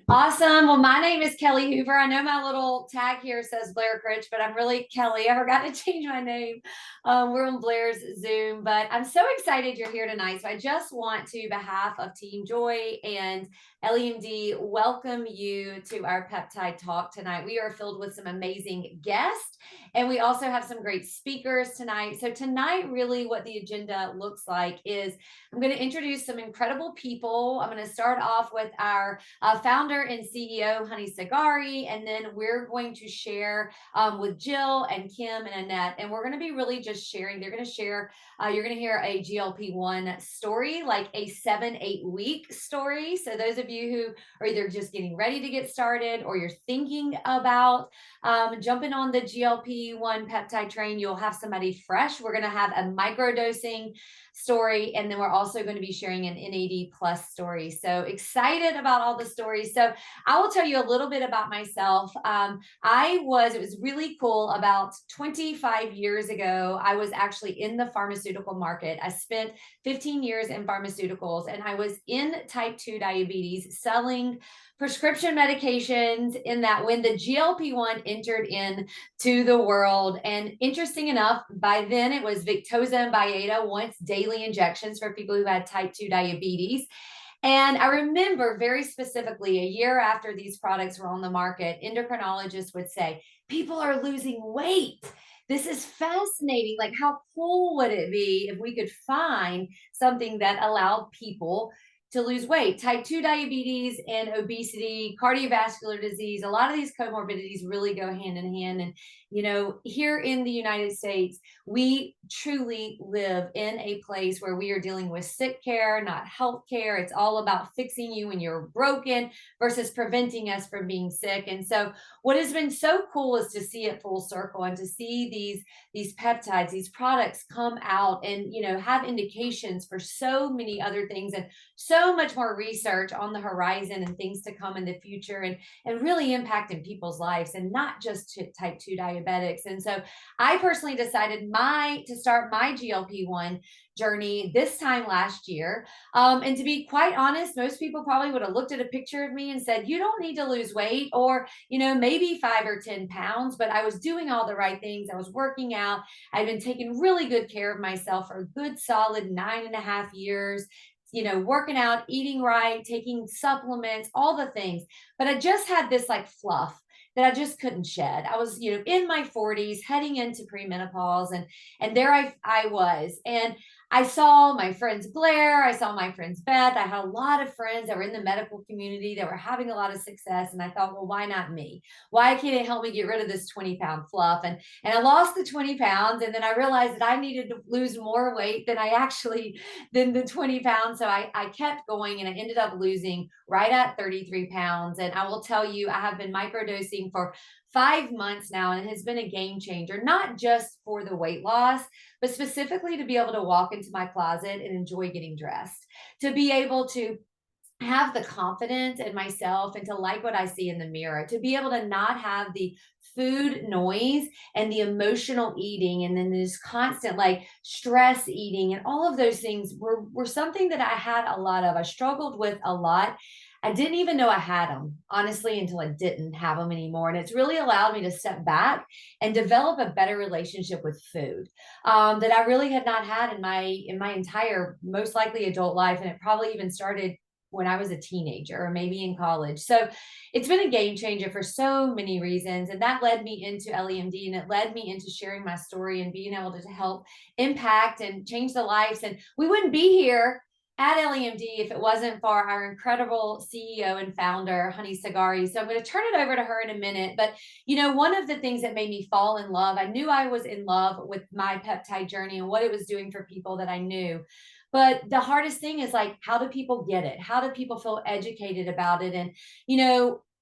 Awesome. Well, my name is Kellie Hoover. I know my little tag here says Blair Critch, but I'm really Kellie. I forgot to change my name. We're on Blair's Zoom, but I'm so excited you're here tonight. So I just want to, behalf of Team Joy and LEMD, welcome you to our peptide talk tonight. We are filled with some amazing guests, and we also have some great speakers tonight. So tonight, really what the agenda looks like is I'm going to introduce some incredible people. I'm going to start off with our founder and CEO, Hanieh Sigari, and then we're going to share with Jill and Kim and Annette, and we're going to be really just sharing. They're going to share, you're going to hear a GLP-1 story, like a 7-8 week story. So those of you who are either just getting ready to get started or you're thinking about jumping on the GLP-1 peptide train, you'll have somebody fresh. We're going to have a microdosing story, and then we're also going to be sharing an NAD plus story. So excited about all the stories. So I will tell you a little bit about myself. It was really cool. About 25 years ago, I was actually in the pharmaceutical market. I spent 15 years in pharmaceuticals, and I was in type 2 diabetes selling prescription medications, in that when the GLP-1 entered into the world. And interesting enough, by then it was Victoza and Byetta, once daily injections for people who had type 2 diabetes. And I remember very specifically, a year after these products were on the market, endocrinologists would say, people are losing weight. This is fascinating. Like, how cool would it be if we could find something that allowed people to lose weight? Type 2 diabetes and obesity, cardiovascular disease, a lot of these comorbidities really go hand in hand. And, here in the United States, we truly live in a place where we are dealing with sick care, not health care. It's all about fixing you when you're broken versus preventing us from being sick. And so what has been so cool is to see it full circle, and to see these peptides, these products come out and, have indications for so many other things, and so much more research on the horizon and things to come in the future, and really impacting people's lives, and not just type 2 diabetics. And so I personally decided to start my GLP-1 journey this time last year. And to be quite honest, most people probably would have looked at a picture of me and said, you don't need to lose weight, or, maybe 5 or 10 pounds. But I was doing all the right things. I was working out. I've been taking really good care of myself for a good solid 9.5 years, working out, eating right, taking supplements, all the things. But I just had this like fluff that I just couldn't shed. I was, in my 40s, heading into premenopause, and there I was. And I saw my friends Blair, I saw my friends Beth. I had a lot of friends that were in the medical community that were having a lot of success. And I thought, well, why not me? Why can't it help me get rid of this 20-pound fluff? And I lost the 20 pounds. And then I realized that I needed to lose more weight than the 20 pounds. So I kept going, and I ended up losing right at 33 pounds. And I will tell you, I have been microdosing for 5 months now, and it has been a game changer, not just for the weight loss, but specifically to be able to walk into my closet and enjoy getting dressed, to be able to have the confidence in myself and to like what I see in the mirror, to be able to not have the food noise and the emotional eating, and then this constant like stress eating, and all of those things were something that I had a lot of. I struggled with a lot. I didn't even know I had them, honestly, until I didn't have them anymore. And it's really allowed me to step back and develop a better relationship with food, that I really had not had in my entire, most likely, adult life. And it probably even started when I was a teenager, or maybe in college. So it's been a game changer for so many reasons. And that led me into LEMD, and it led me into sharing my story and being able to help impact and change the lives. And we wouldn't be here at LEMD if it wasn't for our incredible CEO and founder, Hanieh Sigari. So I'm going to turn it over to her in a minute. But, one of the things that made me fall in love, I knew I was in love with my peptide journey and what it was doing for people that I knew. But the hardest thing is, like, how do people get it? How do people feel educated about it? And,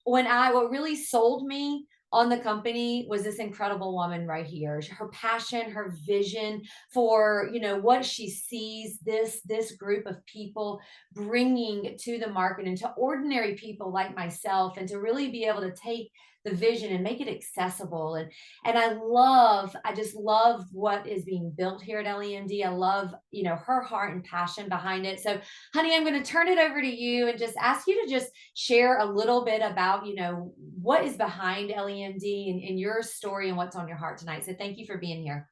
what really sold me on the company was this incredible woman right here. Her passion, her vision for, what she sees this group of people bringing to the market and to ordinary people like myself, and to really be able to take the vision and make it accessible. And I just love what is being built here at LEMD. I love, her heart and passion behind it. So, Hanieh, I'm going to turn it over to you and just ask you to just share a little bit about, what is behind LEMD and your story and what's on your heart tonight. So thank you for being here.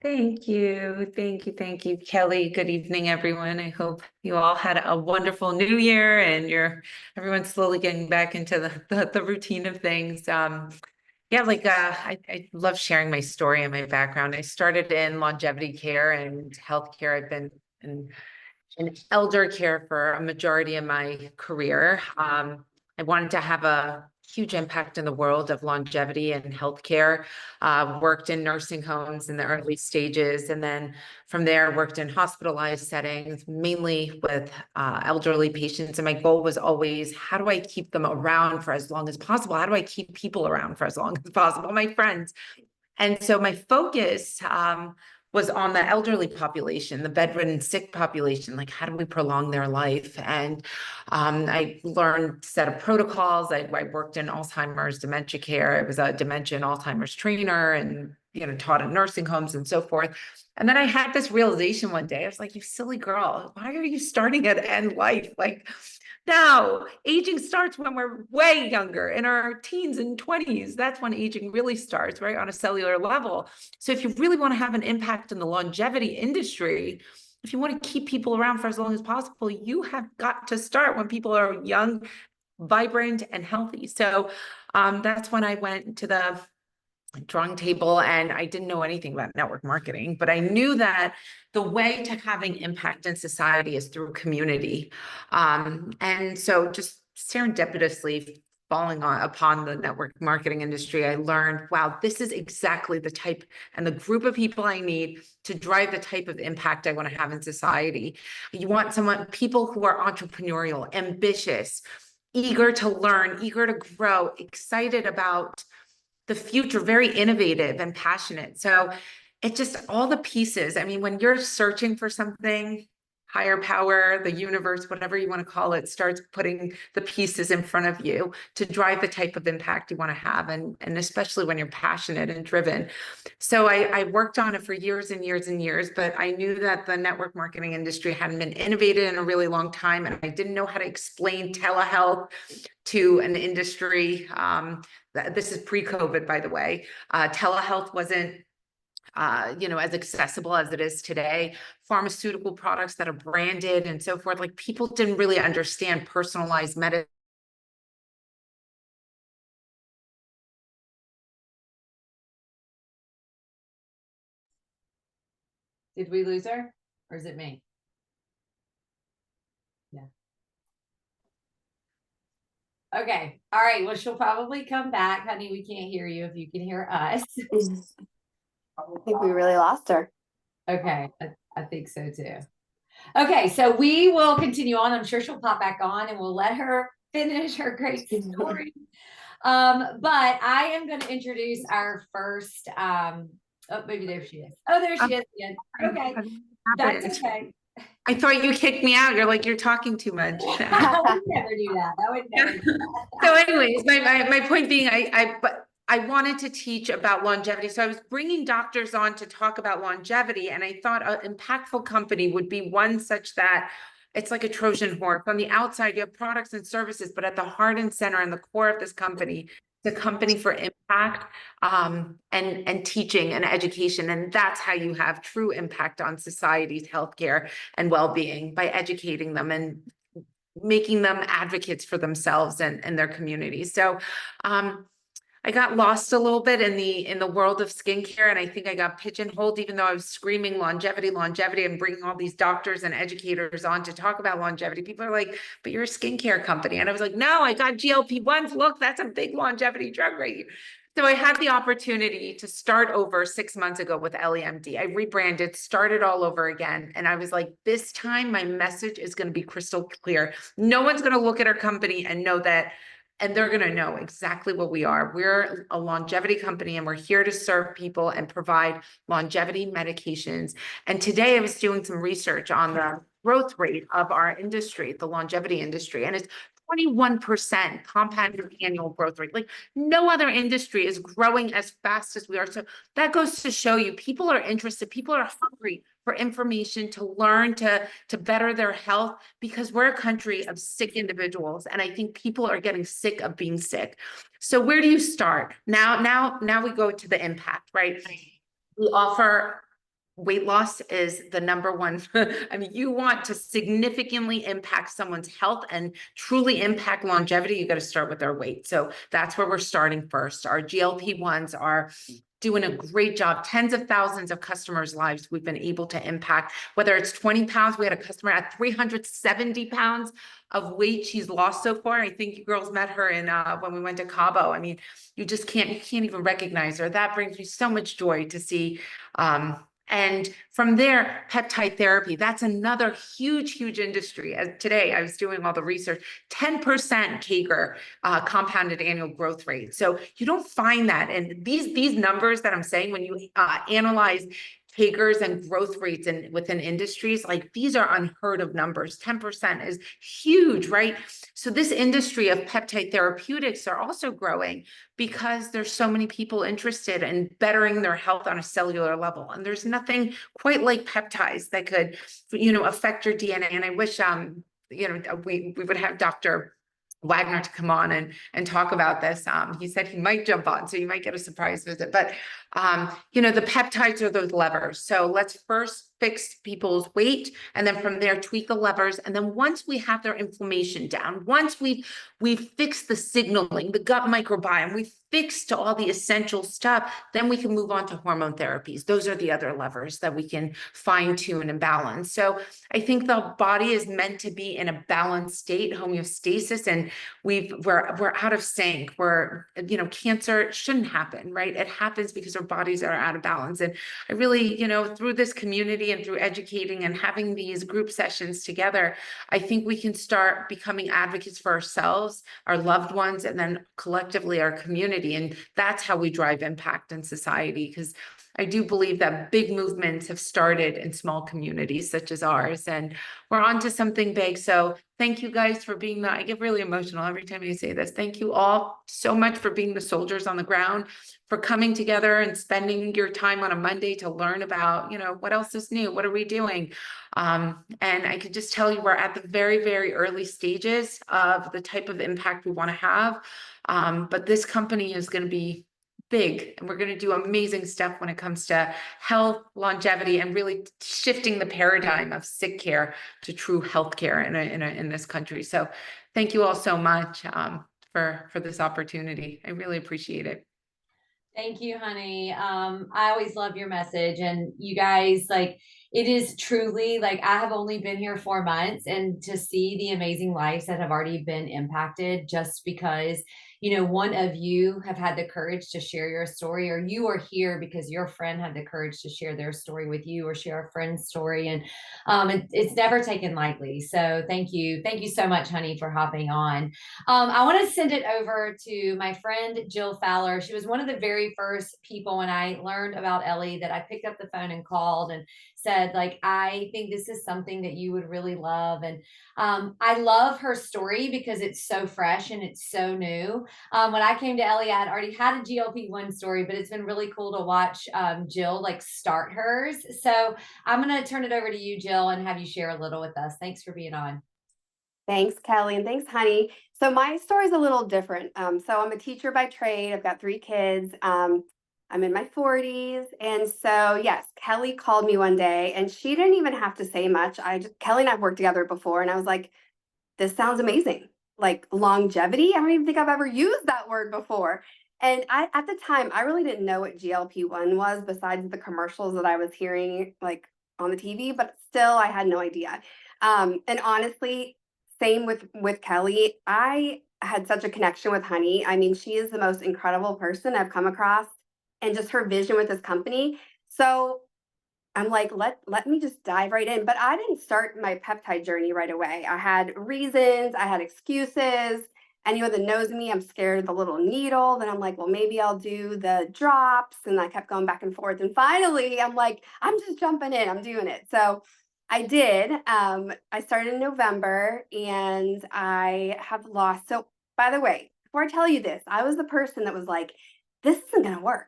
Thank you. Thank you. Thank you, Kelly. Good evening, everyone. I hope you all had a wonderful new year and everyone's slowly getting back into the routine of things. I love sharing my story and my background. I started in longevity care and healthcare. I've been in elder care for a majority of my career. I wanted to have a huge impact in the world of longevity and healthcare. Worked in nursing homes in the early stages, and then from there worked in hospitalized settings, mainly with elderly patients. And my goal was always, how do I keep them around for as long as possible? How do I keep people around for as long as possible? My friends. And so my focus was on the elderly population, the bedridden sick population, like how do we prolong their life? And I learned a set of protocols. I worked in Alzheimer's dementia care. I was a dementia and Alzheimer's trainer and, taught in nursing homes and so forth. And then I had this realization one day. I was like, you silly girl, why are you starting at end life? Like, no, aging starts when we're way younger, in our teens and 20s. That's when aging really starts, right, on a cellular level. So if you really want to have an impact in the longevity industry, if you want to keep people around for as long as possible, you have got to start when people are young, vibrant, and healthy. So that's when I went to the drawing table, and I didn't know anything about network marketing, but I knew that the way to having impact in society is through community. And so just serendipitously falling upon the network marketing industry, I learned, wow, this is exactly the type and the group of people I need to drive the type of impact I want to have in society. You want people who are entrepreneurial, ambitious, eager to learn, eager to grow, excited about the future, very innovative and passionate. So it just all the pieces. I mean, when you're searching for something, higher power, the universe, whatever you want to call it, starts putting the pieces in front of you to drive the type of impact you want to have. And especially when you're passionate and driven. So I worked on it for years and years and years, but I knew that the network marketing industry hadn't been innovated in a really long time. And I didn't know how to explain telehealth to an industry. This is pre-COVID, by the way. Telehealth wasn't, as accessible as it is today. Pharmaceutical products that are branded and so forth, like people didn't really understand personalized medicine. Did we lose her, or is it me? Yeah. Okay. All right. Well, she'll probably come back. Honey, we can't hear you if you can hear us. I think we really lost her. Okay. I think so too. Okay. So we will continue on. I'm sure she'll pop back on and we'll let her finish her great story. But I am going to introduce our first, oh, maybe there she is. Oh, there she is again. Okay. That's okay. I thought you kicked me out. You're like, you're talking too much. I would never do that. I would never do that. So anyways, my point being, I wanted to teach about longevity. So I was bringing doctors on to talk about longevity. And I thought an impactful company would be one such that it's like a Trojan horse. On the outside, you have products and services, but at the heart and center and the core of this company, the company for impact and teaching and education. And that's how you have true impact on society's healthcare and well-being, by educating them and making them advocates for themselves and their communities. So I got lost a little bit in the world of skincare, and I think I got pigeonholed, even though I was screaming longevity, and bringing all these doctors and educators on to talk about longevity. People are like, but you're a skincare company. And I was like, no, I got GLP-1s. Look, that's a big longevity drug right here. So I had the opportunity to start over 6 months ago with LEMD. I rebranded, started all over again. And I was like, this time my message is going to be crystal clear. No one's going to look at our company and know that, and they're going to know exactly what we are. We're a longevity company, and we're here to serve people and provide longevity medications. And today I was doing some research on growth rate of our industry, the longevity industry, and it's 21% compounded annual growth rate. Like no other industry is growing as fast as we are. So that goes to show you people are interested, people are hungry for information, to learn, to better their health, because we're a country of sick individuals. And I think people are getting sick of being sick. So where do you start? Now we go to the impact, right? We offer weight loss is the number one. I mean, you want to significantly impact someone's health and truly impact longevity, you got to start with their weight. So that's where we're starting first. Our GLP-1s are doing a great job. Tens of thousands of customers' lives we've been able to impact, whether it's 20 pounds. We had a customer at 370 pounds of weight she's lost so far. I think you girls met her in when we went to Cabo. I mean, you can't even recognize her. That brings me so much joy to see. And from there, peptide therapy, that's another huge industry. As today, I was doing all the research, 10% CAGR, compounded annual growth rate. So you don't find that. And these numbers that I'm saying, when you analyze CAGRs and growth rates within industries, like these are unheard of numbers. 10% is huge, right? So this industry of peptide therapeutics are also growing because there's so many people interested in bettering their health on a cellular level. And there's nothing quite like peptides that could, affect your DNA. And I wish, we would have Dr. Wagner to come on and talk about this. He said he might jump on, so you might get a surprise visit. But the peptides are those levers. So let's first fix people's weight, and then from there tweak the levers. And then once we have their inflammation down, once we've fixed the signaling, the gut microbiome, we've fixed all the essential stuff, then we can move on to hormone therapies. Those are the other levers that we can fine tune and balance. So I think the body is meant to be in a balanced state, homeostasis, and we're out of sync. Cancer shouldn't happen, right? It happens because our bodies are out of balance. And I really, through this community and through educating and having these group sessions together, I think we can start becoming advocates for ourselves, our loved ones, and then collectively our community. And that's how we drive impact in society, because I do believe that big movements have started in small communities such as ours, and we're on to something big. So thank you guys for being I get really emotional every time you say this. Thank you all so much for being the soldiers on the ground, for coming together and spending your time on a Monday to learn about, what else is new? What are we doing? And I can just tell you, we're at the very, very early stages of the type of impact we want to have. But this company is going to be big, and we're going to do amazing stuff when it comes to health, longevity, and really shifting the paradigm of sick care to true health care in this country. So thank you all so much for this opportunity. I really appreciate it. Thank you, Hanieh. I always love your message, and you guys, it is truly I have only been here 4 months, and to see the amazing lives that have already been impacted just because one of you have had the courage to share your story, or you are here because your friend had the courage to share their story with you, or share a friend's story. And it's never taken lightly. So thank you so much, Hanieh, for hopping on. I want to send it over to my friend Jill Fowler. She was one of the very first people when I learned about Ellie that I picked up the phone and called and said, I think this is something that you would really love. And I love her story because it's so fresh and it's so new. When I came to Ellie, I had already had a GLP-1 story, but it's been really cool to watch Jill start hers. So I'm going to turn it over to you, Jill, and have you share a little with us. Thanks for being on. Thanks, Kelly, and thanks, Hanieh. So my story is a little different. So I'm a teacher by trade. I've got 3 kids. I'm in my 40s. And so, yes, Kelly called me one day, and she didn't even have to say much. Kelly and I've worked together before, and I was like, this sounds amazing. Longevity. I don't even think I've ever used that word before. And at the time, I really didn't know what GLP-1 was besides the commercials that I was hearing on the TV, but still I had no idea. And honestly, same with Kelly. I had such a connection with Hanieh. I mean, she is the most incredible person I've come across, and just her vision with this company. So I'm like, let me just dive right in. But I didn't start my peptide journey right away. I had reasons, I had excuses. Anyone that knows me, I'm scared of the little needle. Then I'm like, well, maybe I'll do the drops. And I kept going back and forth. And finally, I'm like, I'm just jumping in. I'm doing it. So I did. I started in November and I have lost. So, by the way, before I tell you this, I was the person that was like, this isn't going to work.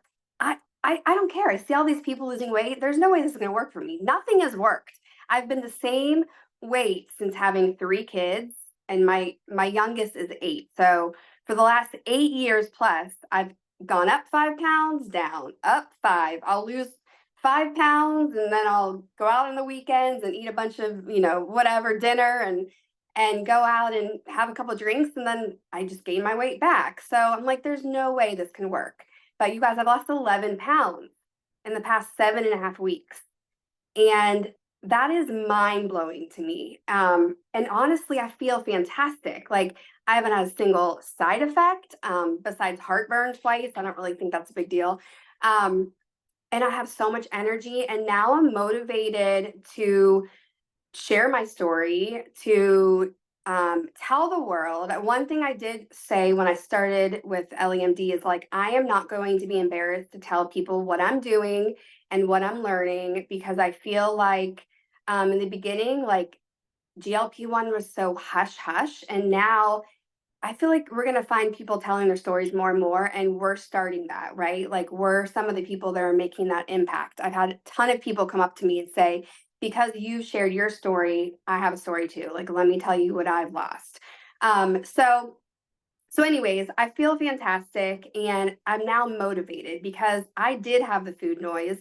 I don't care. I see all these people losing weight. There's no way this is going to work for me. Nothing has worked. I've been the same weight since having 3 kids, and my youngest is 8. So, for the last 8 years plus, I've gone up 5 pounds, down, up 5. I'll lose 5 pounds and then I'll go out on the weekends and eat a bunch of, whatever dinner and go out and have a couple of drinks and then I just gain my weight back. So I'm like, there's no way this can work. But you guys, I've lost 11 pounds in the past 7.5 weeks. And that is mind blowing to me. And honestly, I feel fantastic. Like I haven't had a single side effect besides heartburn twice. I don't really think that's a big deal. And I have so much energy. And now I'm motivated to share my story, to tell the world. One thing I did say when I started with LEMD is like, I am not going to be embarrassed to tell people what I'm doing and what I'm learning, because I feel like in the beginning, like GLP-1 was so hush hush. And now I feel like we're going to find people telling their stories more and more, and we're starting that, right? Like we're some of the people that are making that impact. I've had a ton of people come up to me and say, because you shared your story, I have a story too. Like, let me tell you what I've lost. So anyways, I feel fantastic and I'm now motivated because I did have the food noise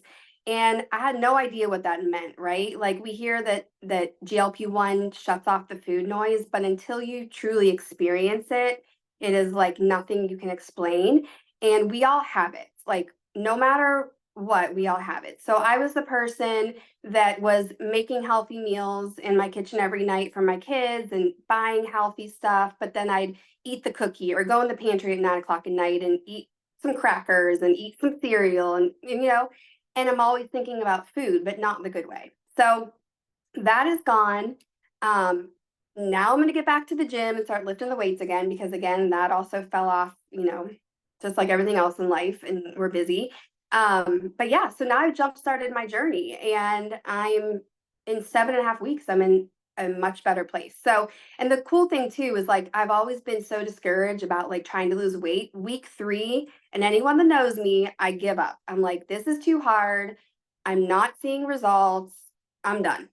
and I had no idea what that meant, right? Like we hear that GLP-1 shuts off the food noise, but until you truly experience it, it is like nothing you can explain. And we all have it. Like no matter what, we all have it. So I was the person that was making healthy meals in my kitchen every night for my kids and buying healthy stuff, but then I'd eat the cookie or go in the pantry at 9 o'clock at night and eat some crackers and eat some cereal and I'm always thinking about food, but not in the good way. So that is gone. Now I'm going to get back to the gym and start lifting the weights again, because again, that also fell off, just like everything else in life, and we're busy. But yeah, so now I've jump started my journey and I'm in 7.5 weeks, I'm in a much better place. So, and the cool thing too is like, I've always been so discouraged about like trying to lose weight. Week 3, and anyone that knows me, I give up. I'm like, this is too hard. I'm not seeing results. I'm done.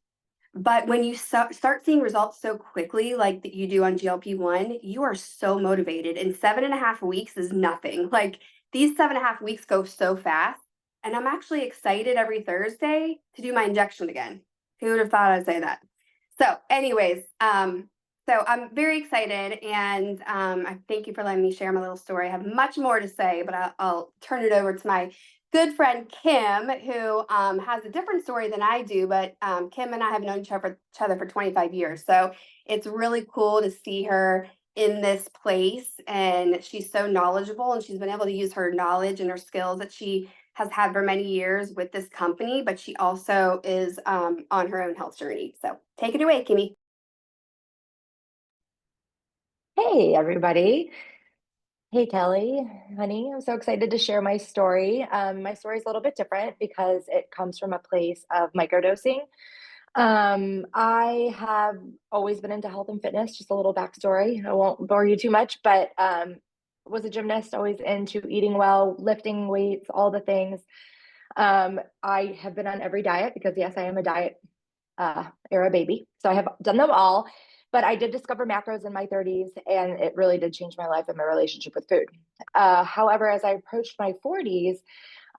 But when you start seeing results so quickly, like that you do on GLP-1, you are so motivated. And 7.5 weeks is nothing. Like these 7.5 weeks go so fast. And I'm actually excited every Thursday to do my injection again. Who would have thought I'd say that? So anyways, so I'm very excited, and I thank you for letting me share my little story. I have much more to say, but I'll turn it over to my good friend Kim, who has a different story than I do, but Kim and I have known each other for 25 years. So it's really cool to see her in this place, and she's so knowledgeable, and she's been able to use her knowledge and her skills that she has had for many years with this company, but she also is on her own health journey. So take it away, Kimmy. Hey, everybody. Hey, Kelly, honey, I'm so excited to share my story. My story is a little bit different because it comes from a place of microdosing. I have always been into health and fitness, just a little backstory. I won't bore you too much, but was a gymnast, always into eating well, lifting weights, all the things. I have been on every diet because, yes, I am a diet era baby. So I have done them all. But I did discover macros in my 30s, and it really did change my life and my relationship with food. However, as I approached my 40s,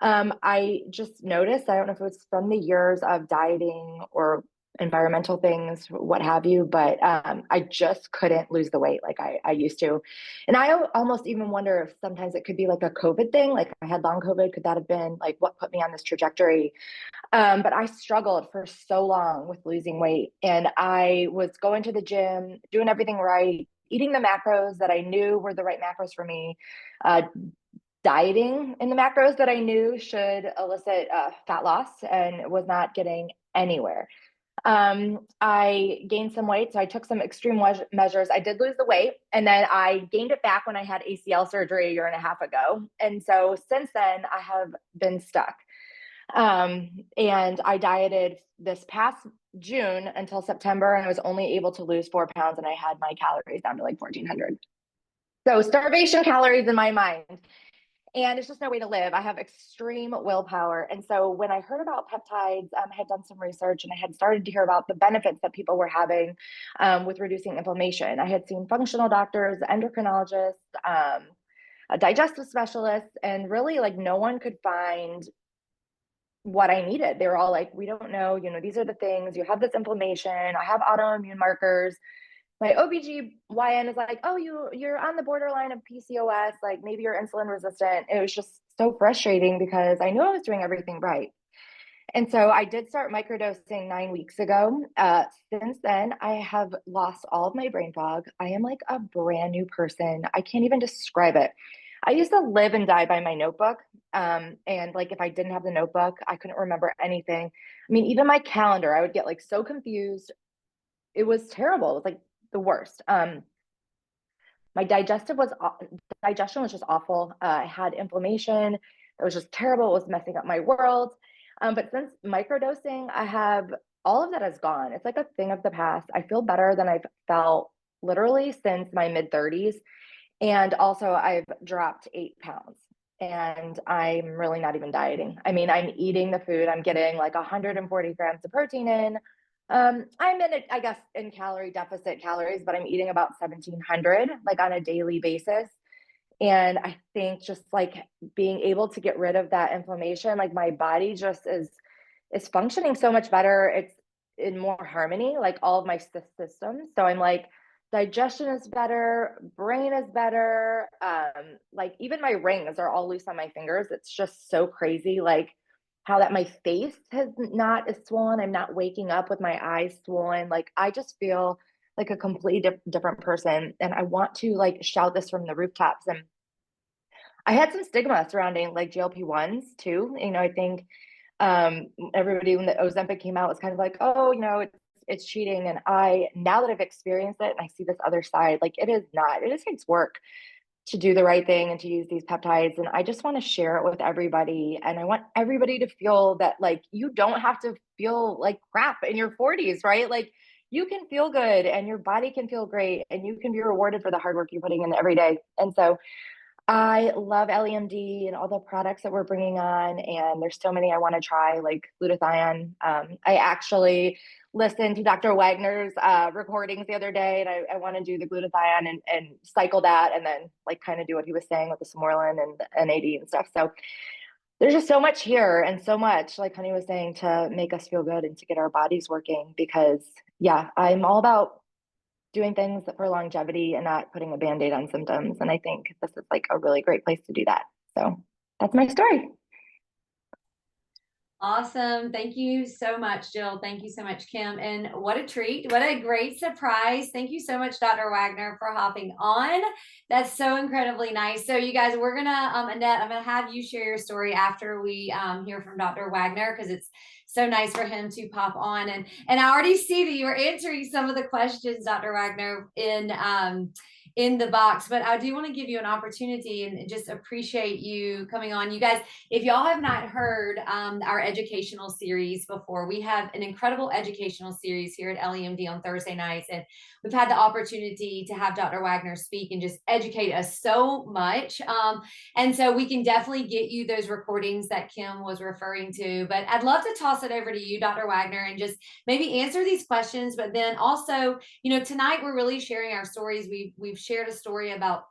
I just noticed, I don't know if it was from the years of dieting or environmental things, what have you, but I just couldn't lose the weight like I used to. And I almost even wonder if sometimes it could be like a COVID thing, like I had long COVID, could that have been like what put me on this trajectory? But I struggled for so long with losing weight, and I was going to the gym, doing everything right, eating the macros that I knew were the right macros for me, dieting in the macros that I knew should elicit fat loss, and was not getting anywhere. I gained some weight, so I took some extreme measures. I did lose the weight, and then I gained it back when I had ACL surgery a year and a half ago. And so since then, I have been stuck. And I dieted this past June until September, and I was only able to lose 4 pounds, and I had my calories down to like 1,400. So starvation calories in my mind. And it's just no way to live. I have extreme willpower. And so when I heard about peptides, I had done some research and I had started to hear about the benefits that people were having with reducing inflammation. I had seen functional doctors, endocrinologists, a digestive specialist, and really like no one could find what I needed. They were all like, we don't know, these are the things, you have this inflammation, I have autoimmune markers. My OBGYN is like, oh, you're on the borderline of PCOS, like maybe you're insulin resistant. It was just so frustrating because I knew I was doing everything right. And so I did start microdosing 9 weeks ago. Since then, I have lost all of my brain fog. I am like a brand new person. I can't even describe it. I used to live and die by my notebook. And like if I didn't have the notebook, I couldn't remember anything. I mean, even my calendar, I would get like so confused. It was terrible. It was like the worst. My digestion was just awful. I had inflammation. It was just terrible. It was messing up my world. But since microdosing, I have all of that is gone. It's like a thing of the past. I feel better than I've felt literally since my mid 30s. And also I've dropped 8 pounds and I'm really not even dieting. I mean, I'm eating the food. I'm getting like 140 grams of protein in. I'm in it, I guess, in calorie deficit calories, but I'm eating about 1,700 like on a daily basis. And I think just like being able to get rid of that inflammation, like my body just is functioning so much better. It's in more harmony, like all of my systems. So I'm like, digestion is better, brain is better. Like even my rings are all loose on my fingers. It's just so crazy. Like how that my face has not as swollen. I'm not waking up with my eyes swollen. Like I just feel like a completely different person. And I want to like shout this from the rooftops. And I had some stigma surrounding like GLP-1s too. I think everybody when the Ozempic came out was kind of like, oh, it's cheating. And now that I've experienced it and I see this other side, like it is not, it just takes work to do the right thing and to use these peptides. And I just want to share it with everybody. And I want everybody to feel that like, you don't have to feel like crap in your 40s, right? Like you can feel good and your body can feel great and you can be rewarded for the hard work you're putting in every day. And so I love LEMD and all the products that we're bringing on, and there's so many I want to try, like glutathione. I actually listened to Dr. Wagner's recordings the other day, and I want to do the glutathione and cycle that, and then like kind of do what he was saying with the Somorelin and the NAD and stuff. So there's just so much here, and so much, like Hanieh was saying, to make us feel good and to get our bodies working. Because yeah, I'm all about doing things for longevity and not putting a Band-Aid on symptoms. And I think this is like a really great place to do that. So that's my story. Awesome. Thank you so much, Jill. Thank you so much, Kim. And what a treat. What a great surprise. Thank you so much, Dr. Wagner, for hopping on. That's so incredibly nice. So you guys, we're going to, Annette, I'm going to have you share your story after we hear from Dr. Wagner, because it's so nice for him to pop on. And I already see that you are answering some of the questions, Dr. Wagner, in the box, but I do want to give you an opportunity and just appreciate you coming on. You guys, if y'all have not heard our educational series before, we have an incredible educational series here at LEMD on Thursday nights, and we've had the opportunity to have Dr. Wagner speak and just educate us so much. And so we can definitely get you those recordings that Kim was referring to, but I'd love to toss it over to you, Dr. Wagner, and just maybe answer these questions. But then also, tonight we're really sharing our stories. We've shared a story about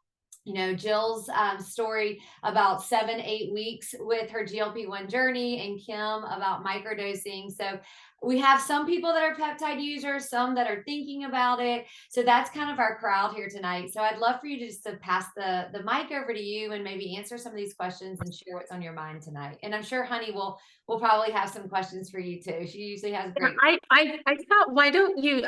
Jill's story about 7-8 weeks with her GLP-1 journey, and Kim about microdosing. So we have some people that are peptide users, some that are thinking about it. So that's kind of our crowd here tonight. So I'd love for you to just to pass the mic over to you and maybe answer some of these questions and share what's on your mind tonight. And I'm sure Hanieh will probably have some questions for you too. She usually has great. I thought, why don't you,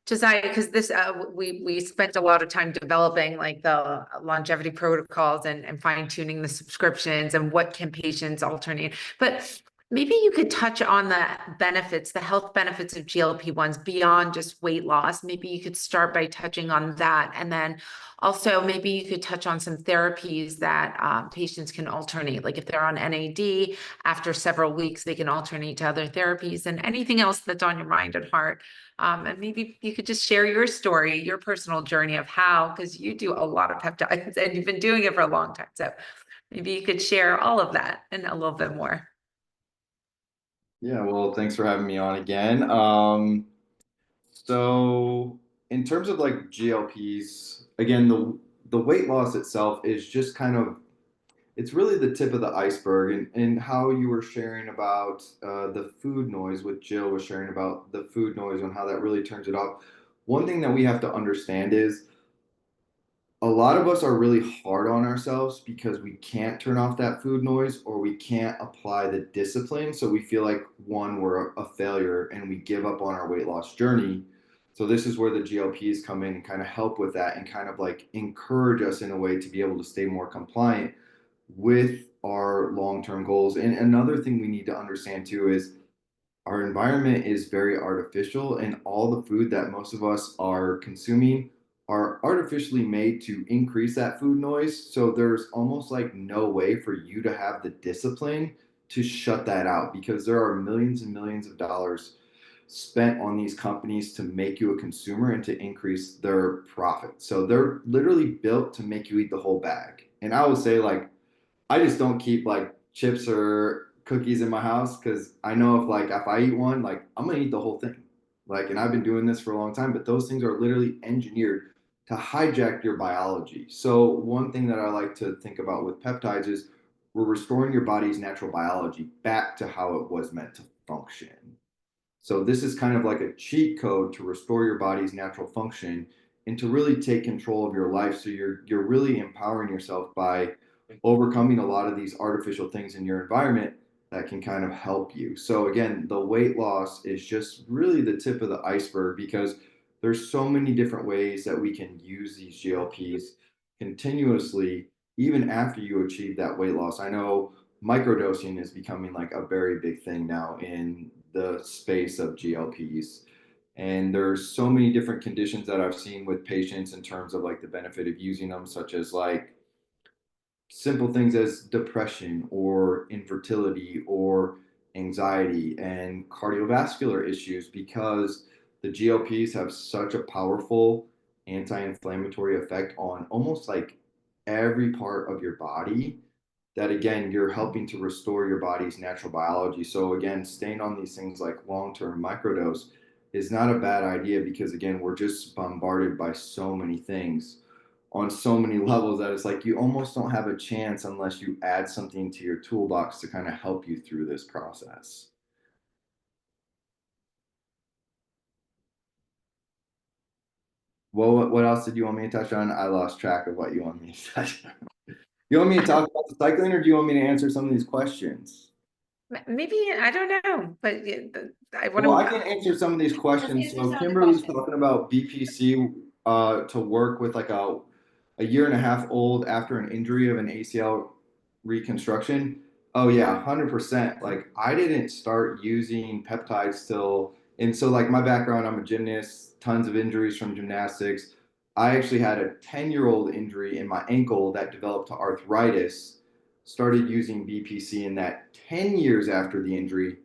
Josiah, because this, we spent a lot of time developing like the longevity protocols and fine tuning the subscriptions and what can patients alternate. But Maybe you could touch on the benefits, the health benefits of GLP-1s beyond just weight loss. Maybe you could start by touching on that. And then also maybe you could touch on some therapies that patients can alternate. Like if they're on NAD, after several weeks, they can alternate to other therapies, and anything else that's on your mind and heart. And maybe you could just share your story, your personal journey of how, because you do a lot of peptides and you've been doing it for a long time. So maybe you could share all of that and a little bit more. Yeah, well, thanks for having me on again. So in terms of like GLPs, again, the weight loss itself is just kind of, it's really the tip of the iceberg. And how you were sharing about the food noise, with Jill was sharing about the food noise and how that really turns it off. One thing that we have to understand is a lot of us are really hard on ourselves because we can't turn off that food noise, or we can't apply the discipline. So we feel like, one, we're a failure and we give up on our weight loss journey. So this is where the GLPs come in and kind of help with that, and kind of like encourage us in a way to be able to stay more compliant with our long-term goals. And another thing we need to understand too is our environment is very artificial, and all the food that most of us are consuming are artificially made to increase that food noise. So there's almost like no way for you to have the discipline to shut that out, because there are millions and millions of dollars spent on these companies to make you a consumer and to increase their profit. So they're literally built to make you eat the whole bag. And I would say, like, I just don't keep like chips or cookies in my house, because I know if I eat one, like I'm gonna eat the whole thing. Like, and I've been doing this for a long time, but those things are literally engineered to hijack your biology. So one thing that I like to think about with peptides is we're restoring your body's natural biology back to how it was meant to function. So this is kind of like a cheat code to restore your body's natural function and to really take control of your life. So you're really empowering yourself by overcoming a lot of these artificial things in your environment that can kind of help you. So again, the weight loss is just really the tip of the iceberg, because there's so many different ways that we can use these GLPs continuously even after you achieve that weight loss. I know microdosing is becoming like a very big thing now in the space of GLPs. And there's so many different conditions that I've seen with patients in terms of like the benefit of using them, such as like simple things as depression or infertility or anxiety and cardiovascular issues, because the GLPs have such a powerful anti-inflammatory effect on almost like every part of your body, that again, you're helping to restore your body's natural biology. So again, staying on these things like long-term microdose is not a bad idea, because again, we're just bombarded by so many things on so many levels that it's like you almost don't have a chance unless you add something to your toolbox to kind of help you through this process. Well, what else did you want me to touch on? I lost track of what you want me to touch on. You want me to talk about the cycling, or do you want me to answer some of these questions? Maybe, I don't know, but I want Well, I to. can answer some of these questions. answer So some of the Kimberly's questions. talking about BPC to work with like a year and a half old after an injury of an ACL reconstruction. Oh yeah, 100%. Like I didn't start using peptides till, and so like my background, I'm a gymnast, tons of injuries from gymnastics. I actually had a 10-year-old injury in my ankle that developed to arthritis. Started using BPC in that 10 years after the injury.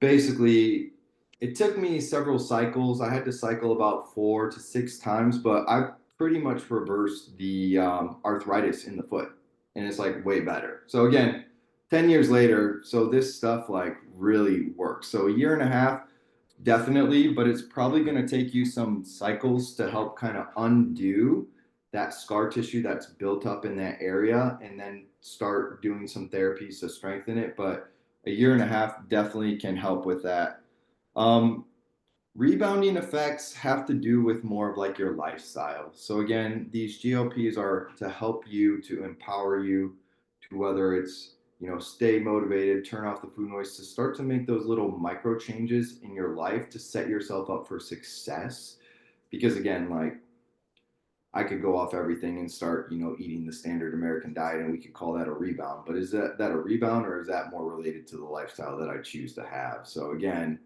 Basically, it took me several cycles. I had to cycle about 4 to 6 times, but I pretty much reversed the arthritis in the foot, and it's like way better. So again, 10 years later, so this stuff like really works. So a year and a half, definitely, but it's probably going to take you some cycles to help kind of undo that scar tissue that's built up in that area, and then start doing some therapies to strengthen it. But a year and a half definitely can help with that. Um, Rebounding effects have to do with more of like your lifestyle. So again, these GLPs are to help you, to empower you, to whether it's, stay motivated, turn off the food noise, to start to make those little micro changes in your life to set yourself up for success. Because again, like I could go off everything and start, eating the standard American diet, and we could call that a rebound. But is that a rebound, or is that more related to the lifestyle that I choose to have? So again,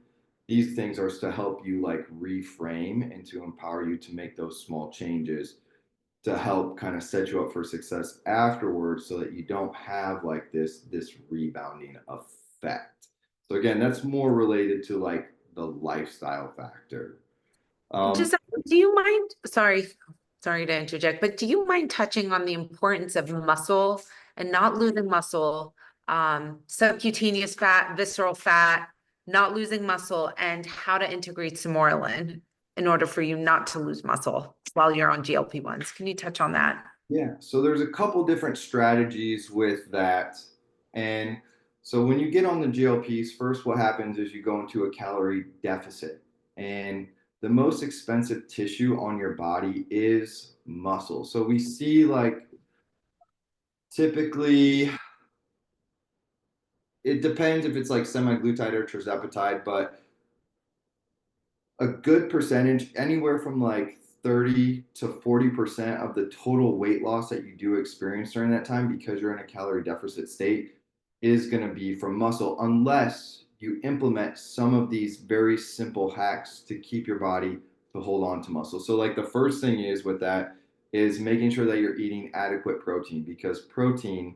these things are to help you like reframe and to empower you to make those small changes to help kind of set you up for success afterwards, so that you don't have like this rebounding effect. So again, that's more related to like the lifestyle factor. Just, do you mind, sorry to interject, but do you mind touching on the importance of muscle and not losing muscle, subcutaneous fat, visceral fat, not losing muscle, and how to integrate Samorelin in order for you not to lose muscle while you're on GLP-1s? Can you touch on that? Yeah, so there's a couple different strategies with that. And so when you get on the GLPs, first what happens is you go into a calorie deficit. And the most expensive tissue on your body is muscle. So we see like typically, it depends if it's like semaglutide or tirzepatide, but a good percentage, anywhere from like 30 to 40% of the total weight loss that you do experience during that time, because you're in a calorie deficit state, is going to be from muscle, unless you implement some of these very simple hacks to keep your body to hold on to muscle. So like the first thing is with that is making sure that you're eating adequate protein, because protein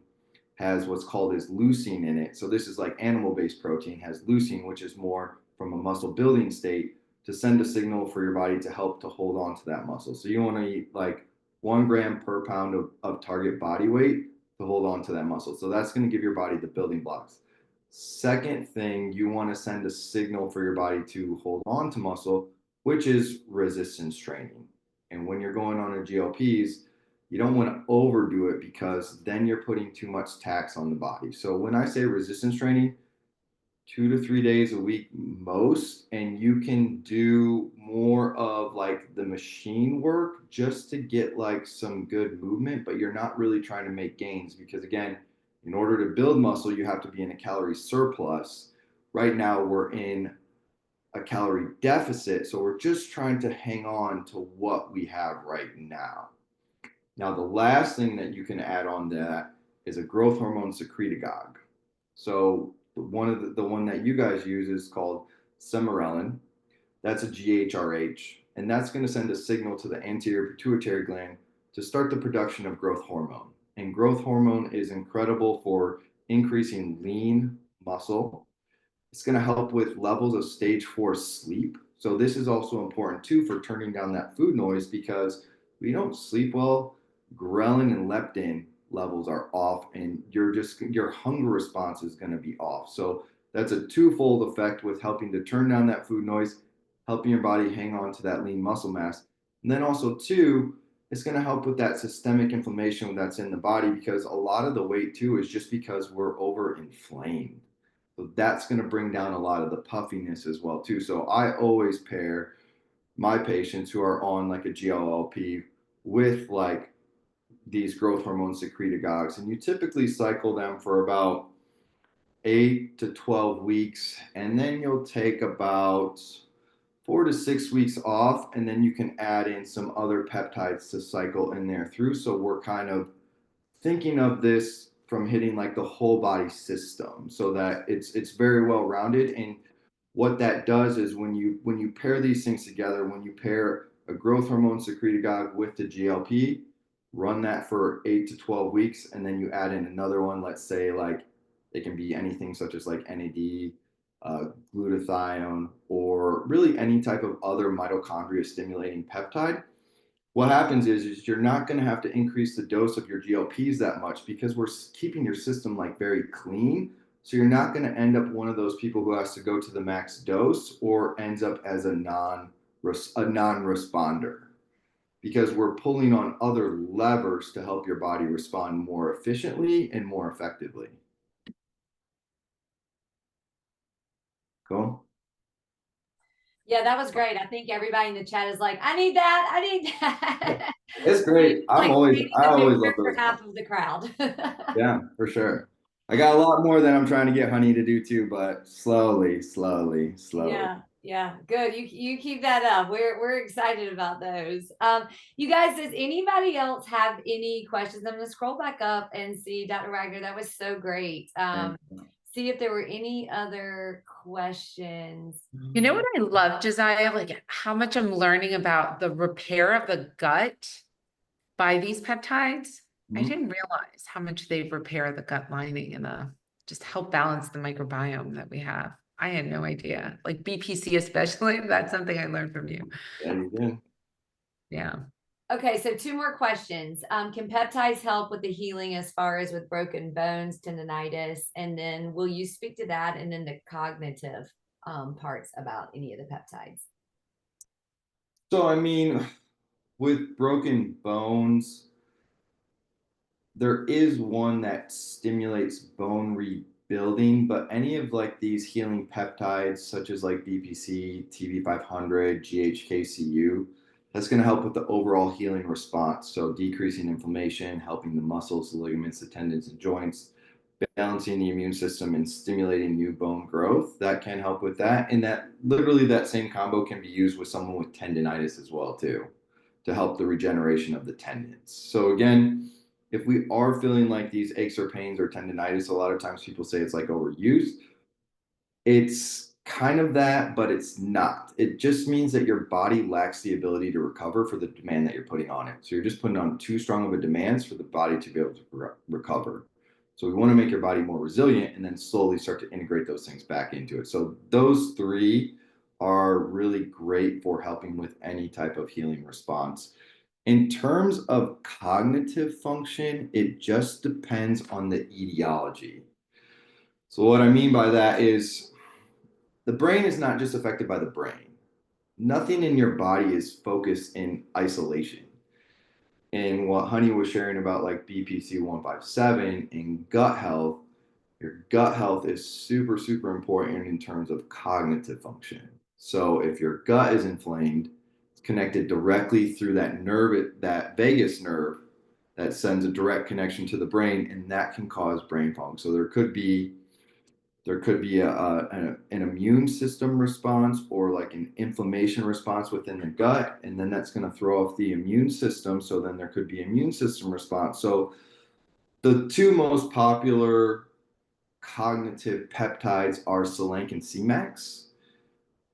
has what's called as leucine in it. So this is like animal-based protein has leucine, which is more from a muscle building state, to send a signal for your body to help to hold on to that muscle. So you want to eat like 1 gram per pound of target body weight to hold on to that muscle. So that's going to give your body the building blocks. Second thing, you want to send a signal for your body to hold on to muscle, which is resistance training. And when you're going on a GLPs, you don't want to overdo it, because then you're putting too much tax on the body. So when I say resistance training, 2 to 3 days a week most, and you can do more of like the machine work just to get like some good movement, but you're not really trying to make gains, because again, in order to build muscle, you have to be in a calorie surplus. Right now we're in a calorie deficit, so we're just trying to hang on to what we have right now. Now, the last thing that you can add on to that is a growth hormone secretagogue. So the one that you guys use is called Samorelin. That's a GHRH, and that's going to send a signal to the anterior pituitary gland to start the production of growth hormone. And growth hormone is incredible for increasing lean muscle. It's going to help with levels of stage 4 sleep. So this is also important too for turning down that food noise, because we don't sleep well, ghrelin and leptin levels are off, and your hunger response is going to be off. So that's a twofold effect with helping to turn down that food noise, helping your body hang on to that lean muscle mass. And then also too, it's going to help with that systemic inflammation that's in the body, because a lot of the weight too is just because we're over inflamed. So that's going to bring down a lot of the puffiness as well too. So I always pair my patients who are on like a GLP with like these growth hormone secretagogues, and you typically cycle them for about 8 to 12 weeks, and then you'll take about 4 to 6 weeks off, and then you can add in some other peptides to cycle in there through. So we're kind of thinking of this from hitting like the whole body system, so that it's very well rounded. And what that does is when you pair these things together, when you pair a growth hormone secretagogue with the GLP, run that for 8 to 12 weeks, and then you add in another one. Let's say like it can be anything such as like NAD, glutathione, or really any type of other mitochondria stimulating peptide. What happens is you're not going to have to increase the dose of your GLPs that much, because we're keeping your system like very clean. So you're not going to end up one of those people who has to go to the max dose or ends up as a non-responder, because we're pulling on other levers to help your body respond more efficiently and more effectively. Cool. Yeah, that was great. I think everybody in the chat is like, I need that. I need that. It's great. I Like always the love picture for those. half of the crowd. Yeah, for sure. I got a lot more that I'm trying to get Hanieh to do too, but slowly. Yeah. Yeah, good. You keep that up. We're excited about those. You guys, does anybody else have any questions? I'm gonna scroll back up and see Dr. Wagner. That was so great. See if there were any other questions. You know what I love, Josiah? Like how much I'm learning about the repair of the gut by these peptides. I didn't realize how much they repair the gut lining and just help balance the microbiome that we have. I had no idea. Like BPC especially, that's something I learned from you. Yeah, you did. Yeah. Okay, so two more questions. Can peptides help with the healing as far as with broken bones, tendonitis? And then will you speak to that and then the cognitive parts about any of the peptides? So, I mean, with broken bones, there is one that stimulates bone rebuilding, but any of like these healing peptides, such as like BPC, TV500, GHKCU, that's going to help with the overall healing response. So decreasing inflammation, helping the muscles, the ligaments, the tendons, and joints, balancing the immune system, and stimulating new bone growth. That can help with that. And that literally that same combo can be used with someone with tendonitis as well too, to help the regeneration of the tendons. So again, if we are feeling like these aches or pains or tendonitis, a lot of times people say it's like overused. It's kind of that, but it's not. It just means that your body lacks the ability to recover for the demand that you're putting on it. So you're just putting on too strong of a demands for the body to be able to recover. So we want to make your body more resilient and then slowly start to integrate those things back into it. So those three are really great for helping with any type of healing response. In terms of cognitive function, it just depends on the etiology. So what I mean by that is the brain is not just affected by the brain. Nothing in your body is focused in isolation. And what Hanieh was sharing about like BPC 157 and gut health, your gut health is super, super important in terms of cognitive function. So if your gut is inflamed, it's connected directly through that nerve, that vagus nerve that sends a direct connection to the brain, and that can cause brain fog. So there could be an immune system response or like an inflammation response within the gut, and then that's going to throw off the immune system. So then there could be immune system response. So the two most popular cognitive peptides are Selenk and Cmax.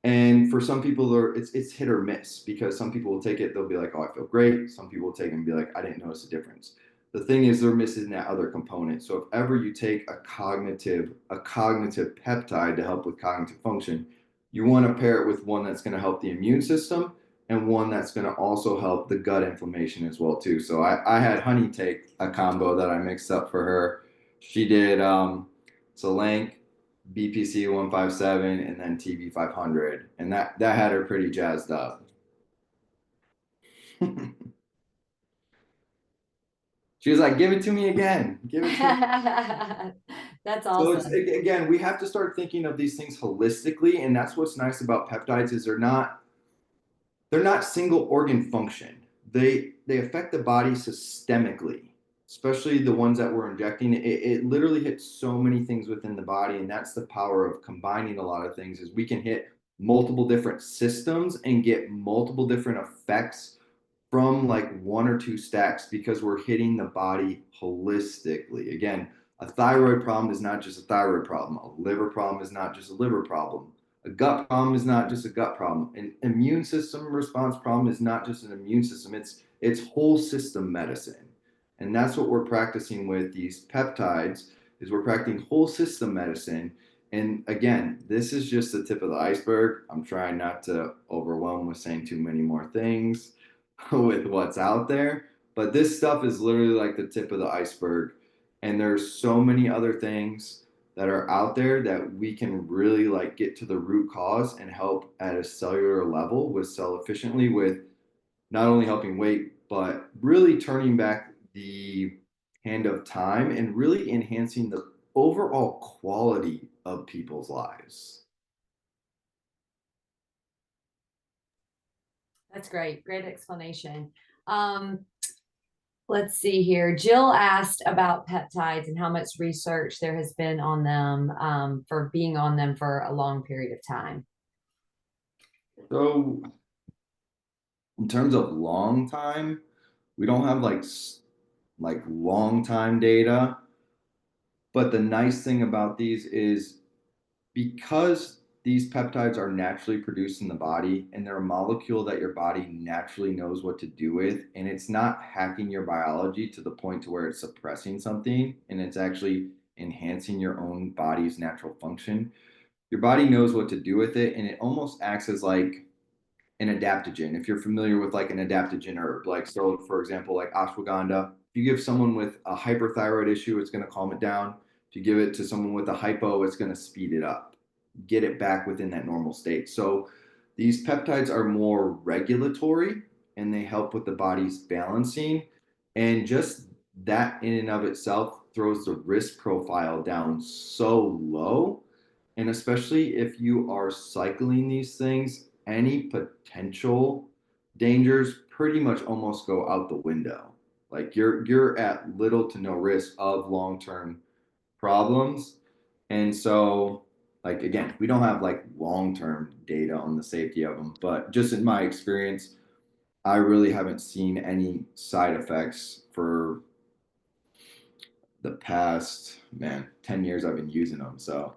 And for some people, it's hit or miss because some people will take it, they'll be like, oh, I feel great. Some people will take it and be like, I didn't notice a difference. The thing is, they're missing that other component. So if ever you take a cognitive peptide to help with cognitive function, you want to pair it with one that's going to help the immune system and one that's going to also help the gut inflammation as well too. So I had Hanieh take a combo that I mixed up for her. She did Selenk, BPC 157, and then TV 500, and that had her pretty jazzed up. She was like, "Give it to me again. Give it to me." That's So awesome. again, we have to start thinking of these things holistically, and that's what's nice about peptides is they're not single organ function. They affect the body systemically, especially the ones that we're injecting. It literally hits so many things within the body, and that's the power of combining a lot of things is we can hit multiple different systems and get multiple different effects from like one or two stacks because we're hitting the body holistically. Again, a thyroid problem is not just a thyroid problem. A liver problem is not just a liver problem. A gut problem is not just a gut problem. An immune system response problem is not just an immune system. It's whole system medicine. And that's what we're practicing with these peptides is we're practicing whole system medicine. And again, this is just the tip of the iceberg. I'm trying not to overwhelm with saying too many more things with what's out there, but this stuff is literally like the tip of the iceberg. And there's so many other things that are out there that we can really like get to the root cause and help at a cellular level with cell efficiently with not only helping weight, but really turning back the hand of time and really enhancing the overall quality of people's lives. That's great. Great explanation. Let's see here. Jill asked about peptides and how much research there has been on them for being on them for a long period of time. So in terms of long time, we don't have like long time data, but the nice thing about these is because these peptides are naturally produced in the body and they're a molecule that your body naturally knows what to do with, and it's not hacking your biology to the point to where it's suppressing something and it's actually enhancing your own body's natural function. Your body knows what to do with it, and it almost acts as like an adaptogen. If you're familiar with like an adaptogen herb, like so for example, like ashwagandha, if you give someone with a hyperthyroid issue, it's going to calm it down. If you give it to someone with a hypo, it's going to speed it up, get it back within that normal state. So these peptides are more regulatory and they help with the body's balancing. And just that in and of itself throws the risk profile down so low. And especially if you are cycling these things, any potential dangers pretty much almost go out the window. Like you're at little to no risk of long-term problems. And so like again, we don't have like long-term data on the safety of them, but just in my experience, I really haven't seen any side effects for the past, man, 10 years I've been using them. So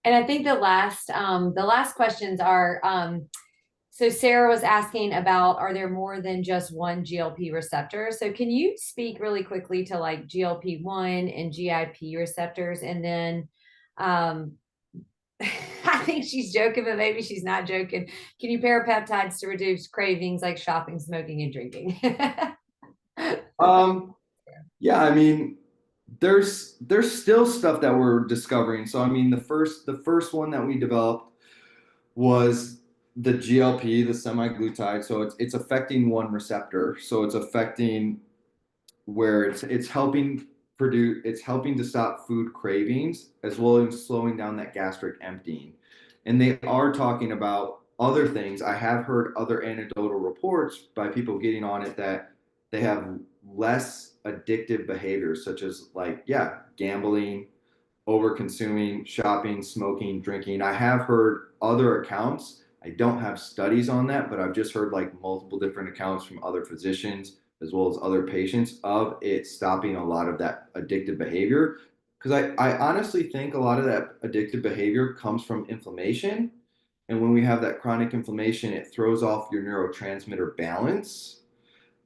And I think the last questions are, so Sarah was asking about, are there more than just one GLP receptor? So can you speak really quickly to like GLP-1 and GIP receptors? And then, I think she's joking, but maybe she's not joking. Can you pair peptides to reduce cravings like shopping, smoking, and drinking? um yeah, I mean, there's still stuff that we're discovering. So I mean, the first one that we developed was the GLP, the semi-glutide. So it's affecting one receptor. So it's affecting where it's helping produce, it's helping to stop food cravings as well as slowing down that gastric emptying. And they are talking about other things. I have heard other anecdotal reports by people getting on it that they have less addictive behaviors, such as like, yeah, gambling, over consuming, shopping, smoking, drinking. I have heard other accounts. I don't have studies on that, but I've just heard like multiple different accounts from other physicians as well as other patients of it stopping a lot of that addictive behavior. Because I honestly think a lot of that addictive behavior comes from inflammation. And when we have that chronic inflammation, it throws off your neurotransmitter balance,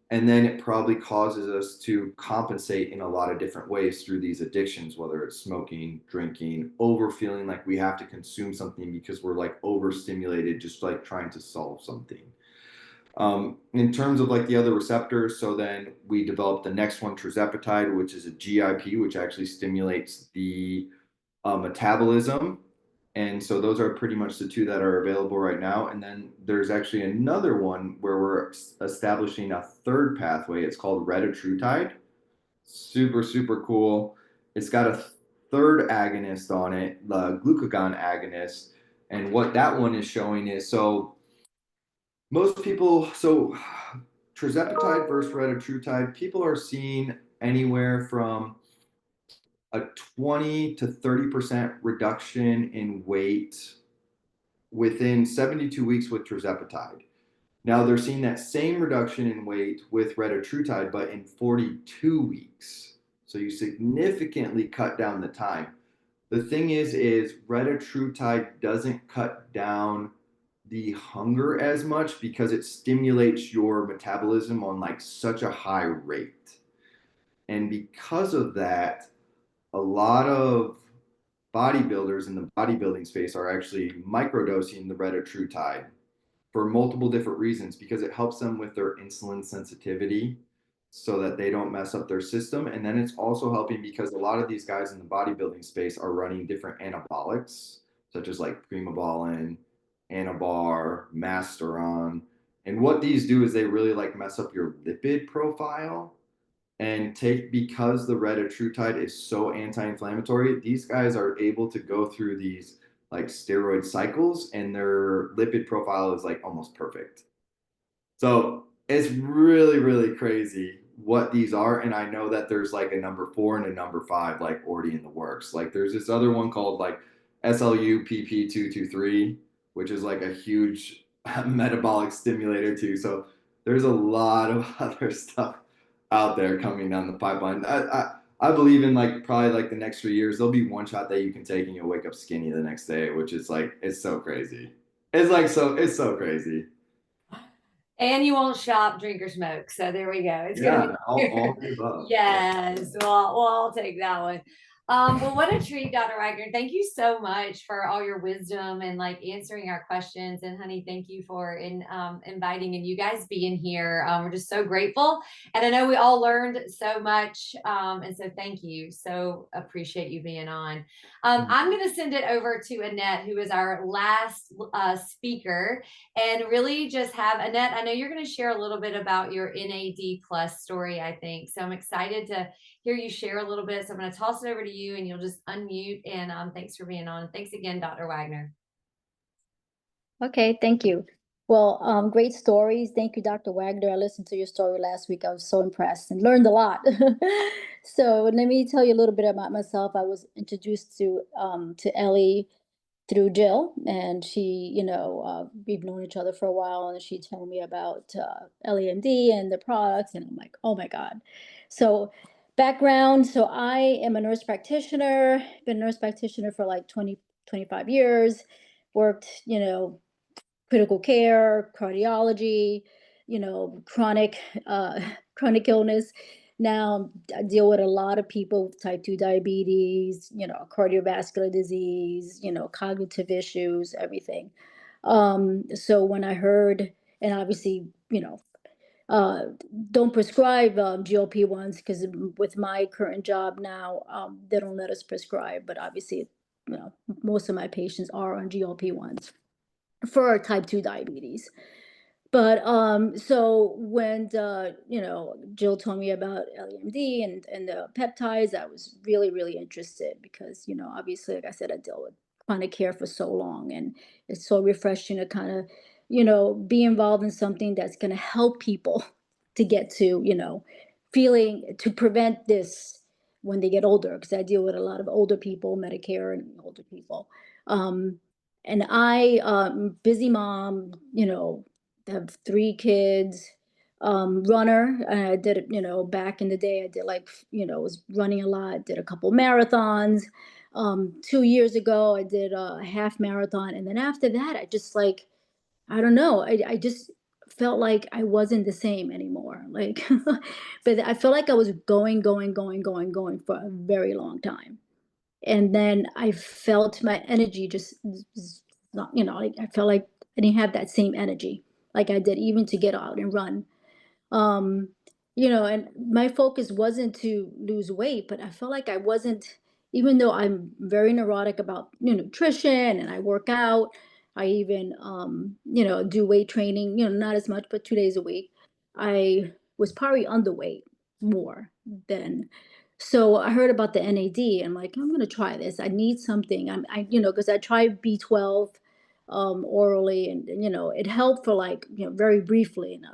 and then it probably causes us to compensate in a lot of different ways through these addictions, whether it's smoking, drinking, over feeling like we have to consume something because we're like overstimulated, just like trying to solve something. In terms of like the other receptors, so then we developed the next one, tirzepatide, which is a GIP, which actually stimulates the metabolism. And so those are pretty much the two that are available right now. And then there's actually another one where we're establishing a third pathway. It's called retatrutide. Super, super cool. It's got a third agonist on it, the glucagon agonist. And what that one is showing is, so most people, so tirzepatide versus retatrutide, people are seeing anywhere from a 20 to 30% reduction in weight within 72 weeks with tirzepatide. Now they're seeing that same reduction in weight with retatrutide, but in 42 weeks. So you significantly cut down the time. The thing is retatrutide doesn't cut down the hunger as much because it stimulates your metabolism on like such a high rate. And because of that, a lot of bodybuilders in the bodybuilding space are actually microdosing the retatrutide for multiple different reasons, because it helps them with their insulin sensitivity so that they don't mess up their system. And then it's also helping because a lot of these guys in the bodybuilding space are running different anabolics, such as like primobolan, anabar, masteron. And what these do is they really like mess up your lipid profile and take, because the retatrutide is so anti-inflammatory, these guys are able to go through these like steroid cycles and their lipid profile is like almost perfect. So it's really, really crazy what these are. And I know that there's like a number 4 and a number 5 like already in the works. Like there's this other one called like SLUPP223, which is like a huge metabolic stimulator too. So there's a lot of other stuff out there coming down the pipeline. I believe in like probably like the next 3 years, there'll be one shot that you can take and you'll wake up skinny the next day, which is like, it's so crazy. It's so crazy. And you won't shop, drink, or smoke. So there we go. It's gonna Yeah, be all the above. yes. Well, I'll take that one. Well, what a treat, Dr. Wagner. Thank you so much for all your wisdom and like answering our questions. And honey, thank you for inviting and you guys being here. We're just so grateful. And I know we all learned so much. And so thank you. So appreciate you being on. I'm going to send it over to Annette, who is our last speaker, and really just have Annette. I know you're going to share a little bit about your NAD plus story, I think. So I'm excited to hear you share a little bit. So I'm going to toss it over to you and you'll just unmute. And thanks for being on. Thanks again, Dr. Wagner. Okay, thank you. Well, great stories. Thank you, Dr. Wagner. I listened to your story last week. I was so impressed and learned a lot. So let me tell you a little bit about myself. I was introduced to Ellie through Jill, and she, we've known each other for a while, and she told me about LEMD and the products, and I'm like, oh my God. So background, so I am a nurse practitioner, been a nurse practitioner for like 25 years, worked, critical care, cardiology, chronic illness. Now I deal with a lot of people with type 2 diabetes, cardiovascular disease, cognitive issues, everything. So when I heard, and obviously, don't prescribe GLP-1s because with my current job now, they don't let us prescribe, but obviously, most of my patients are on GLP-1s for type 2 diabetes. But so when Jill told me about LEMD and the peptides, I was really, really interested because, obviously, like I said, I dealt with chronic care for so long, and it's so refreshing to kind of, be involved in something that's going to help people to get to, feeling to prevent this when they get older, because I deal with a lot of older people, Medicare and older people. And I, busy mom, have 3 kids, runner. I did it, back in the day, I did was running a lot, did a couple marathons. 2 years ago, I did a half marathon. And then after that, I just I don't know, I just felt like I wasn't the same anymore. Like, but I felt like I was going for a very long time. And then I felt my energy just not, I felt like I didn't have that same energy like I did even to get out and run. um and my focus wasn't to lose weight, but I felt like I wasn't, even though I'm very neurotic about nutrition and I work out, I even do weight training, not as much, but 2 days a week. I was probably underweight more than, so I heard about the NAD. I'm like, I'm gonna try this. I need something. Because I tried B12 orally, and it helped for like very briefly, and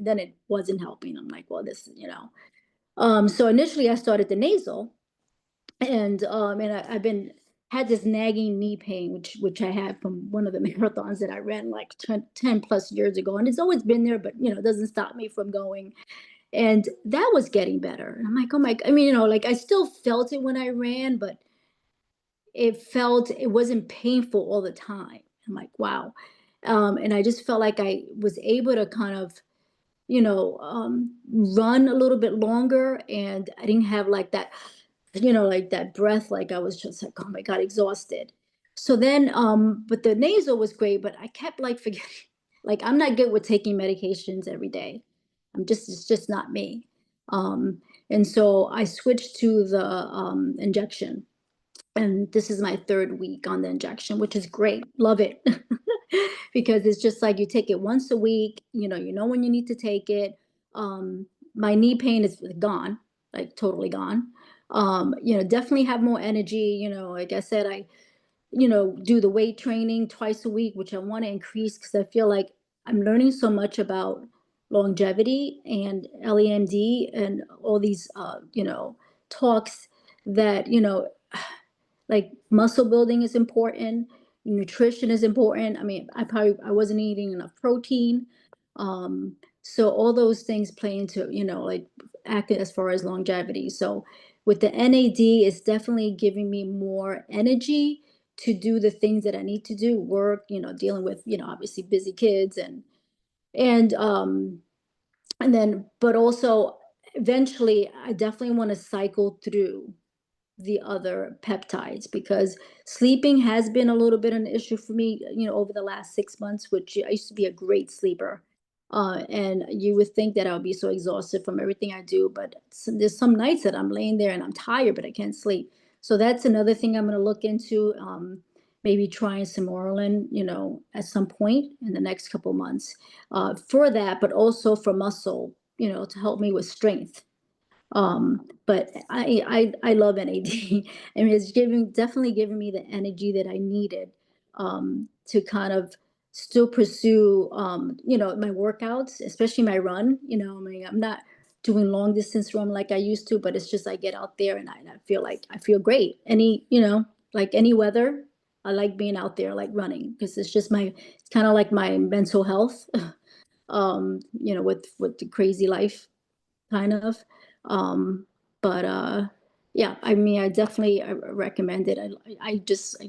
then it wasn't helping. I'm like, well, this so initially I started the nasal, and I've been had this nagging knee pain, which I had from one of the marathons that I ran like 10 plus years ago, and it's always been there, but it doesn't stop me from going. And that was getting better. And I'm like, oh my, I mean, like I still felt it when I ran, but it wasn't painful all the time. I'm like, wow. And I just felt like I was able to kind of, run a little bit longer, and I didn't have like that, like that breath, like I was just like, oh my God, exhausted. So then, but the nasal was great, but I kept like forgetting, like I'm not good with taking medications every day. It's just not me. And so I switched to the injection, and this is my 3rd week on the injection, which is great. Love it. Because it's just like you take it once a week, you know when you need to take it. My knee pain is gone, like totally gone. Definitely have more energy. Like I said, I do the weight training twice a week, which I want to increase because I feel like I'm learning so much about longevity and LEMD and all these, talks that, like muscle building is important, nutrition is important. I mean, I wasn't eating enough protein. So all those things play into, like acting as far as longevity. So with the NAD, it's definitely giving me more energy to do the things that I need to do, work, dealing with, obviously busy kids and and then, but also eventually I definitely want to cycle through the other peptides because sleeping has been a little bit an issue for me, over the last 6 months, which I used to be a great sleeper. And you would think that I would be so exhausted from everything I do, but there's some nights that I'm laying there and I'm tired, but I can't sleep. So that's another thing I'm going to look into. Maybe trying some Oralin, at some point in the next couple months, for that, but also for muscle, to help me with strength. But I love NAD. I mean, it's definitely giving me the energy that I needed, to kind of still pursue, my workouts, especially my run. I mean, I'm not doing long distance run like I used to, but it's just I get out there and I feel like I feel great. Like any weather, I like being out there, like running, because it's kind of like my mental health. With the crazy life kind of. But yeah, I mean, I definitely recommend it. I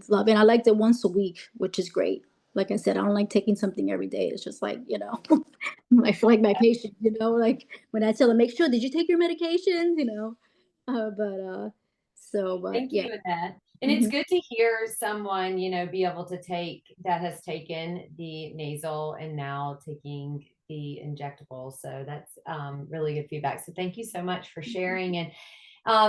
love it. I liked it once a week, which is great. Like I said, I don't like taking something every day. It's just like, I feel like my patient, like when I tell them, make sure, did you take your medications, but Thank yeah. you, Annette. And it's Mhm. good to hear someone, be able to that has taken the nasal and now taking the injectable. So that's really good feedback. So thank you so much for sharing. And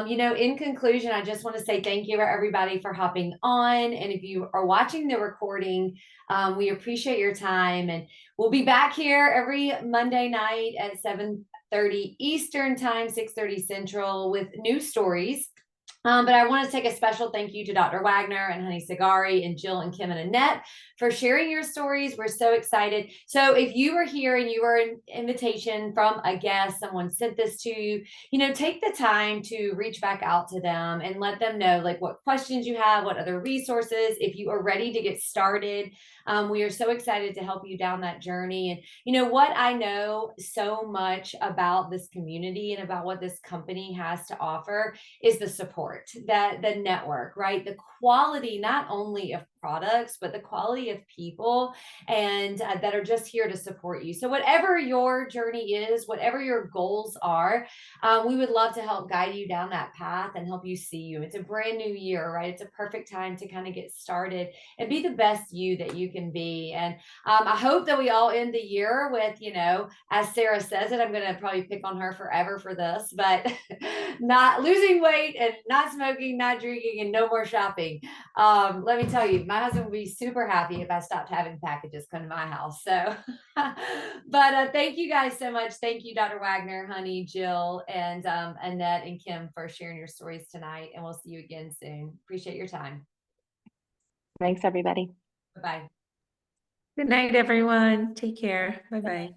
in conclusion, I just want to say thank you to everybody for hopping on. And if you are watching the recording, we appreciate your time. And we'll be back here every Monday night at 7:30 Eastern time, 6:30 Central with new stories. But I want to take a special thank you to Dr. Wagner and Hanieh Sigari and Jill and Kim and Annette for sharing your stories. We're so excited. So if you were here and you were an invitation from a guest, someone sent this to you, take the time to reach back out to them and let them know like what questions you have, what other resources. If you are ready to get started, we are so excited to help you down that journey. And what I know so much about this community and about what this company has to offer is the support, that the network, right? The quality, not only of products, but the quality of people and that are just here to support you. So whatever your journey is, whatever your goals are, we would love to help guide you down that path and help you see you. It's a brand new year, right? It's a perfect time to kind of get started and be the best you that you can be. And I hope that we all end the year with, as Sarah says it, I'm going to probably pick on her forever for this, but not losing weight and not smoking, not drinking, and no more shopping. Let me tell you, my husband would be super happy if I stopped having packages come to my house. So, but thank you guys so much. Thank you, Dr. Wagner, Hanieh, Jill, and Annette and Kim for sharing your stories tonight. And we'll see you again soon. Appreciate your time. Thanks, everybody. Bye-bye. Good night, everyone. Take care. Bye-bye.